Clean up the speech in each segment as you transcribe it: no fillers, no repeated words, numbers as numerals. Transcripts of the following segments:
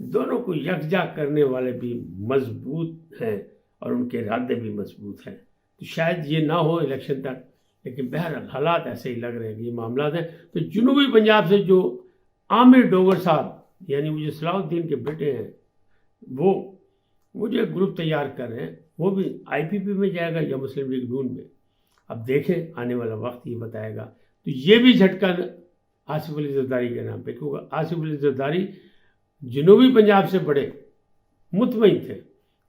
دونوں کو یکجا کرنے والے بھی مضبوط ہیں اور ان کے ارادے بھی مضبوط ہیں. تو شاید یہ نہ ہو الیکشن تک، لیکن بہرحال حالات ایسے ہی لگ رہے ہیں کہ یہ معاملات ہیں. تو جنوبی پنجاب سے جو عامر ڈوگر صاحب، یعنی وہ جو صلاح الدین کے بیٹے ہیں، وہ جو ایک گروپ تیار کر رہے ہیں، وہ بھی IPP میں جائے گا یا مسلم لیگ نون میں. اب دیکھیں آنے والا وقت یہ بتائے گا. تو یہ بھی جھٹکا آصف علی زرداری کے نام پہ، کیونکہ آصف علی زرداری جنوبی پنجاب سے بڑے مطمئن تھے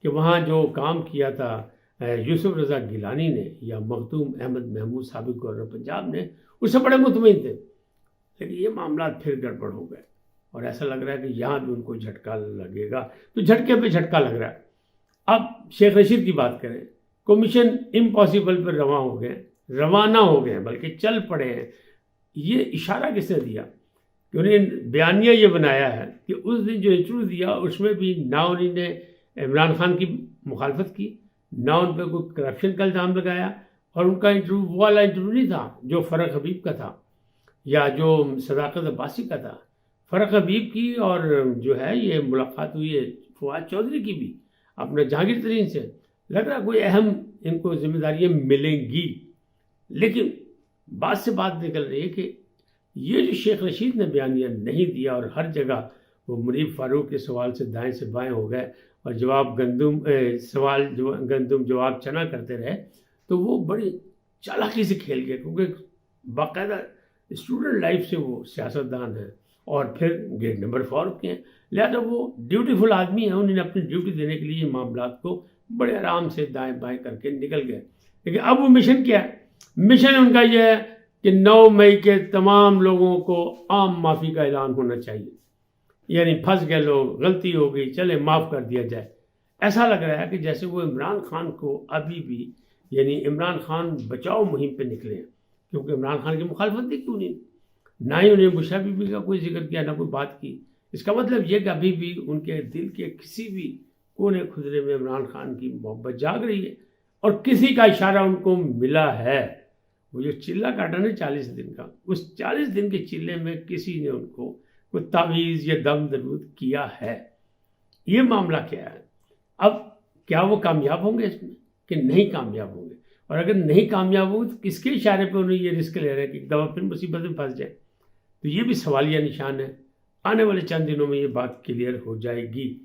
کہ وہاں جو کام کیا تھا یوسف رضا گیلانی نے یا مخدوم احمد محمود سابق گورنر پنجاب نے، اس سے بڑے مطمئن تھے. لیکن یہ معاملات پھر گڑبڑ ہو گئے اور ایسا لگ رہا ہے کہ یہاں بھی ان کو جھٹکا لگے گا. تو جھٹکے پہ جھٹکا لگ رہا ہے. اب شیخ رشید کی بات کریں. کمیشن امپاسبل پر روانہ ہو گئے بلکہ چل پڑے ہیں. یہ اشارہ کس نے دیا کہ انہیں بیانیہ یہ بنایا ہے کہ اس دن جو انٹرویو دیا اس میں بھی نہ انہوں نے عمران خان کی مخالفت کی، نہ ان پہ کوئی کرپشن کا الزام لگایا، اور ان کا انٹرویو وہ والا انٹرویو نہیں تھا جو فرق حبیب کا تھا یا جو صداقت عباسی کا تھا. فرق حبیب کی اور جو ہے یہ ملاقات ہوئی ہے فواد چودھری کی بھی اپنا جہانگیر ترین سے. لگ رہا کوئی اہم ان کو ذمہ داریاں ملیں گی. لیکن بات سے بات نکل رہی ہے کہ یہ جو شیخ رشید نے بیانیہ نہیں دیا اور ہر جگہ وہ منیب فاروق کے سوال سے دائیں سے بائیں ہو گئے اور گندم جواب چنا کرتے رہے، تو وہ بڑی چالاکی سے کھیل گئے، کیونکہ باقاعدہ اسٹوڈنٹ لائف سے وہ سیاستدان ہیں اور پھر گیٹ نمبر 4 کے ہیں. لہٰذا وہ ڈیوٹیفل آدمی ہیں، انہوں نے اپنی ڈیوٹی دینے کے لیے معاملات کو بڑے آرام سے دائیں بائیں کر کے نکل گئے. لیکن اب وہ مشن کیا ہے؟ مشن ان کا یہ ہے کہ 9 مئی کے تمام لوگوں کو عام معافی کا اعلان ہونا چاہیے. یعنی پھنس گئے لوگ، غلطی ہو گئی، چلے معاف کر دیا جائے. ایسا لگ رہا ہے کہ جیسے وہ عمران خان کو ابھی بھی، یعنی عمران خان بچاؤ مہم پہ نکلے ہیں، کیونکہ عمران خان کی مخالفت نہیں کیوں نہیں، نہ ہی انہیں بشرا بی بی کا کوئی ذکر کیا، نہ کوئی بات کی. اس کا مطلب یہ کہ ابھی بھی ان کے دل کے کسی بھی کونے خدرے میں عمران خان کی محبت جاگ رہی ہے اور کسی کا اشارہ ان کو ملا ہے. وہ جو چلہ کاٹا نا 40 دن کا، اس 40 دن کے چلے میں کسی نے ان کو کوئی تعویذ یا دم درود کیا ہے. یہ معاملہ کیا ہے؟ اب کیا وہ کامیاب ہوں گے اس میں کہ نہیں کامیاب ہوں گے؟ اور اگر نہیں کامیاب ہوں تو کس کے اشارے پہ انہیں یہ رسک لے رہے ہیں کہ ایک دفعہ پھر مصیبت میں پھنس جائے؟ تو یہ بھی سوالیہ نشان ہے. آنے والے چند دنوں میں یہ بات کلیئر ہو جائے گی.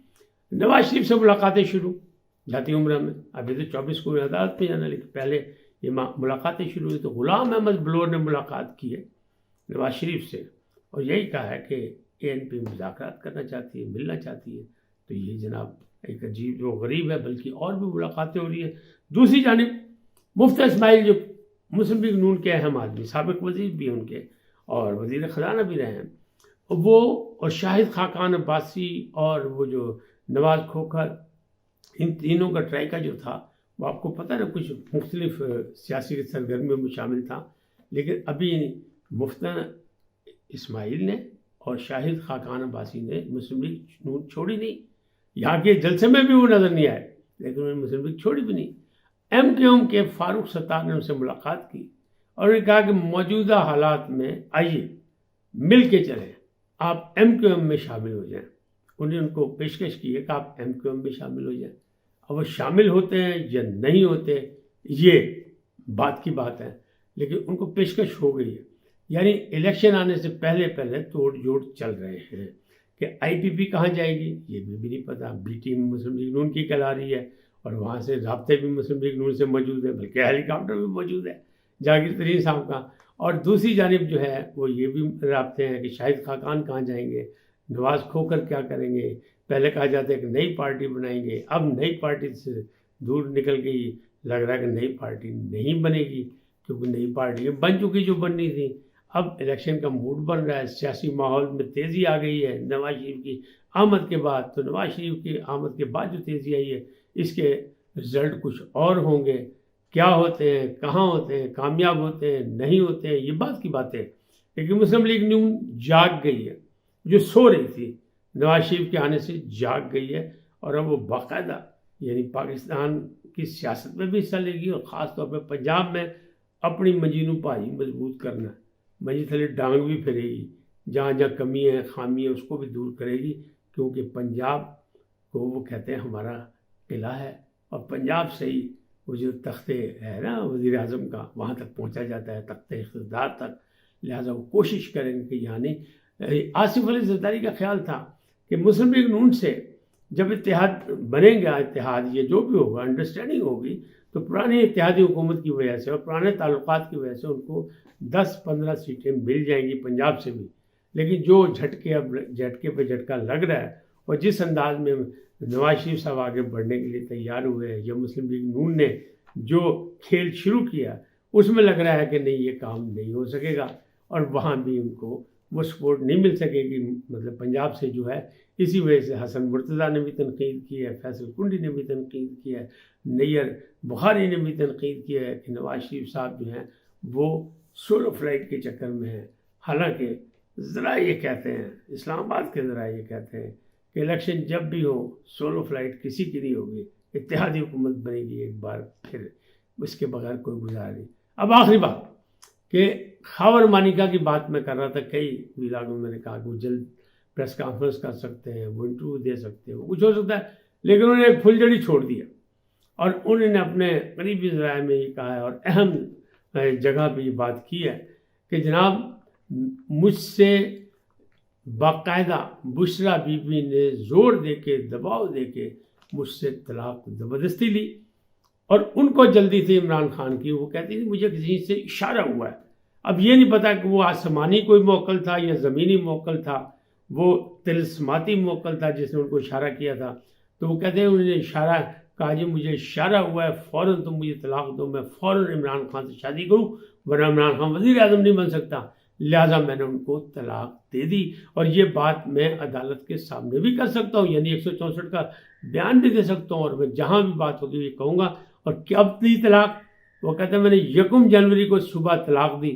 نواز شریف سے ملاقاتیں شروع جاتی عمرہ میں. ابھی تو 24 کو عدالت میں جانا، لیکن پہلے یہ ملاقاتیں شروع ہوئی. تو غلام احمد بلور نے ملاقات کی ہے نواز شریف سے اور یہی کہا ہے کہ ANP مذاکرات کرنا چاہتی ہے، ملنا چاہتی ہے. تو یہ جناب ایک عجیب جو غریب ہے، بلکہ اور بھی ملاقاتیں ہو رہی ہیں. دوسری جانب مفتی اسماعیل جو مسلم لیگ نون کے اہم آدمی، سابق وزیر بھی ان کے اور وزیر خزانہ بھی رہے ہیں، وہ اور شاہد خاقان عباسی اور وہ جو نواز کھوکھر، ان تینوں کا ٹرائکا جو تھا وہ آپ کو پتہ ہے نا، کچھ مختلف سیاسی سرگرمیوں میں شامل تھا. لیکن ابھی مفتی اسماعیل نے اور شاہد خاقان عباسی نے مسلم لیگ نون چھوڑی نہیں. یہاں کے جلسے میں بھی وہ نظر نہیں آئے، لیکن انہوں نے مسلم لیگ چھوڑی بھی نہیں. MKM کے فاروق ستار نے ان سے ملاقات کی اور انہوں نے کہا کہ موجودہ حالات میں آئیے مل کے چلیں، آپ MKM میں شامل ہو جائیں. انہیں ان کو پیشکش کی ہے کہ آپ MKM میں شامل ہو جائیں. اب وہ شامل ہوتے ہیں یا نہیں ہوتے یہ بات کی بات ہے، لیکن ان کو پیشکش ہو گئی ہے. یعنی الیکشن آنے سے پہلے توڑ جوڑ چل رہے ہیں کہ IPP کہاں جائے گی یہ بھی نہیں پتا. بی ٹیم مسلم لیگ نون کی کہلا رہی ہے اور وہاں سے رابطے بھی مسلم لیگ نون سے موجود ہے، بلکہ ہیلی کاپٹر بھی موجود ہے جہانگیر ترین صاحب کا. اور دوسری جانب جو ہے وہ یہ بھی رابطے ہیں کہ شاہد خاقان کہاں جائیں گے، نواز کھوکھر کیا کریں گے. پہلے کہا جاتا ہے کہ نئی پارٹی بنائیں گے، اب نئی پارٹی سے دور نکل گئی. لگ رہا ہے کہ نئی پارٹی نہیں بنے گی کیونکہ نئی پارٹیاں بن چکی جو بننی تھیں. اب الیکشن کا موڈ بن رہا ہے، سیاسی ماحول میں تیزی آ گئی ہے نواز شریف کی آمد کے بعد. تو نواز شریف کی آمد کے بعد جو تیزی آئی ہے اس کے رزلٹ کچھ اور ہوں گے. کیا ہوتے ہیں، کہاں ہوتے ہیں، کامیاب ہوتے ہیں، نہیں ہوتے ہیں، یہ بات کی باتیں. لیکن مسلم لیگ نون جاگ گئی ہے، جو سو رہی تھی نواز شریف کے آنے سے جاگ گئی ہے اور اب وہ باقاعدہ یعنی پاکستان کی سیاست میں بھی حصہ لے گی اور خاص طور پہ پنجاب میں اپنی منجینو پائی مضبوط کرنا ہے. منجی تھلے ڈانگ بھی پھیرے گی، جہاں جہاں کمی ہے خامی ہے اس کو بھی دور کرے گی کیونکہ پنجاب کو وہ کہتے ہیں ہمارا قلعہ ہے، اور پنجاب سے ہی وہ جو تخت ہے نا وزیر اعظم کا، وہاں تک پہنچا جاتا ہے، تخت اقتدار تک. لہٰذا وہ کوشش کریں کہ یعنی آصف علی زرداری کا خیال تھا کہ مسلم لیگ نون سے جب اتحاد بنے گا، اتحاد یہ جو بھی ہوگا، انڈرسٹینڈنگ ہوگی، تو پرانی اتحادی حکومت کی وجہ سے اور پرانے تعلقات کی وجہ سے ان کو 10-15 سیٹیں مل جائیں گی پنجاب سے بھی. لیکن جو جھٹکے پہ جھٹکا لگ رہا ہے، اور جس انداز میں نواز شریف صاحب آگے بڑھنے کے لیے تیار ہوئے ہیں، یا مسلم لیگ نون نے جو کھیل شروع کیا، اس میں لگ رہا ہے کہ نہیں، یہ کام نہیں ہو سکے گا، اور وہاں بھی ان کو وہ سپورٹ نہیں مل سکے گی. مطلب پنجاب سے جو ہے، اسی وجہ سے حسن مرتضیٰ نے بھی تنقید کی ہے، فیصل کنڈی نے بھی تنقید کی ہے، نیر بخاری نے بھی تنقید کی ہے کہ نواز شریف صاحب جو ہیں وہ سولو فلائٹ کے چکر میں ہیں. حالانکہ ذرائع یہ کہتے ہیں، اسلام آباد کے ذرائع یہ کہتے ہیں کہ الیکشن جب بھی ہو، سولو فلائٹ کسی کی نہیں ہوگی، اتحادی حکومت بنے گی ایک بار پھر، اس کے بغیر کوئی گزارا نہیں. اب آخری بات کہ خاور مانیکا کی بات میں کر رہا تھا، کئی ولاگوں میں نے کہا کہ وہ جلد پریس کانفرنس کر سکتے ہیں، وہ انٹرویو دے سکتے ہیں، وہ کچھ ہو سکتا ہے، لیکن انہوں نے ایک پھلجھڑی چھوڑ دیا، اور انہوں نے اپنے قریبی ذرائع میں یہ کہا ہے، اور اہم جگہ پہ یہ بات کی ہے کہ جناب مجھ سے باقاعدہ بشرا بی بی نے زور دے کے، دباؤ دے کے مجھ سے طلاق زبردستی لی، اور ان کو جلدی تھی عمران خان کی. وہ کہتی تھی مجھے کسی سے اشارہ ہوا ہے. اب یہ نہیں پتا کہ وہ آسمانی کوئی موکل تھا یا زمینی موکل تھا، وہ طلسماتی موکل تھا جس نے ان کو اشارہ کیا تھا. تو وہ کہتے ہیں انہوں نے اشارہ کہا، جی مجھے اشارہ ہوا ہے، فوراً تم مجھے طلاق دو، میں فوراً عمران خان سے شادی کروں، ورنہ عمران خان وزیر اعظم نہیں بن سکتا. لہٰذا میں نے ان کو طلاق دے دی، اور یہ بات میں عدالت کے سامنے بھی کر سکتا ہوں، یعنی 164 کا بیان بھی دے سکتا ہوں، اور میں جہاں بھی بات ہوگی یہ کہوں گا. اور کب دی طلاق؟ وہ کہتے ہیں میں نے 1 جنوری کو صبح طلاق دی،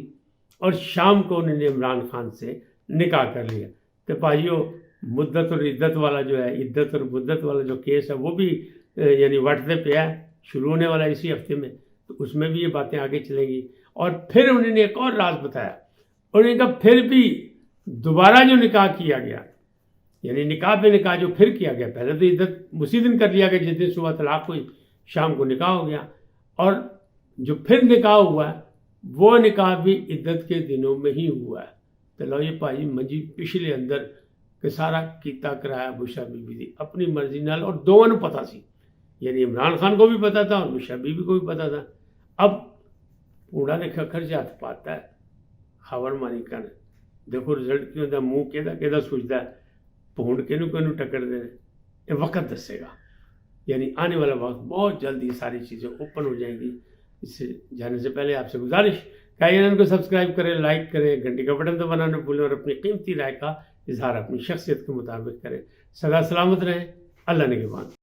اور شام کو انہوں نے عمران خان سے نکاح کر لیا. تو بھائیو، مدت اور عدت والا جو ہے، عدت اور مدت والا جو کیس ہے، وہ بھی یعنی وٹتے پہ ہے، شروع ہونے والا اسی ہفتے میں، تو اس میں بھی یہ باتیں آگے چلیں گی. اور پھر انہوں نے ایک اور راز بتایا، انہوں نے کہا پھر بھی دوبارہ جو نکاح کیا گیا، یعنی نکاح پہ نکاح جو پھر کیا گیا، پہلے تو عدت اسی دن کر لیا گیا جس دن صبح طلاق ہوئی، شام کو نکاح ہو گیا، اور جو پھر نکاح ہوا ہے وہ نکاح بھی عدت کے دنوں میں ہی ہوا ہے. تو لو یہ بھائی منجی پچھلے اندر کہ سارا کیتا کرایا بشرا بی بی دی اپنی مرضی نال، اور دونوں نے پتا سی، یعنی عمران خان کو بھی پتا تھا اور بشرا بی بی کو بھی پتا تھا. اب کوڑا نے کھکھر سے ہاتھ پاتا ہے خاور مانیکا نے. دیکھو رزلٹ کیوں ہوتا، منہ کہ سوچتا ہے پونڈ کہ ٹکر دے، یہ وقت دسے گا. یعنی آنے والا وقت بہت جلد یہ ساری چیزیں اوپن ہو جائیں گی. اس سے جانے سے پہلے آپ سے گزارش کہ چینل کو سبسکرائب کریں، لائک کریں، گھنٹی کا بٹن دبانا نہ بھولیں، اور اپنی قیمتی رائے کا اظہار اپنی شخصیت کے مطابق کریں. سدا سلامت رہیں. اللہ نگہبان.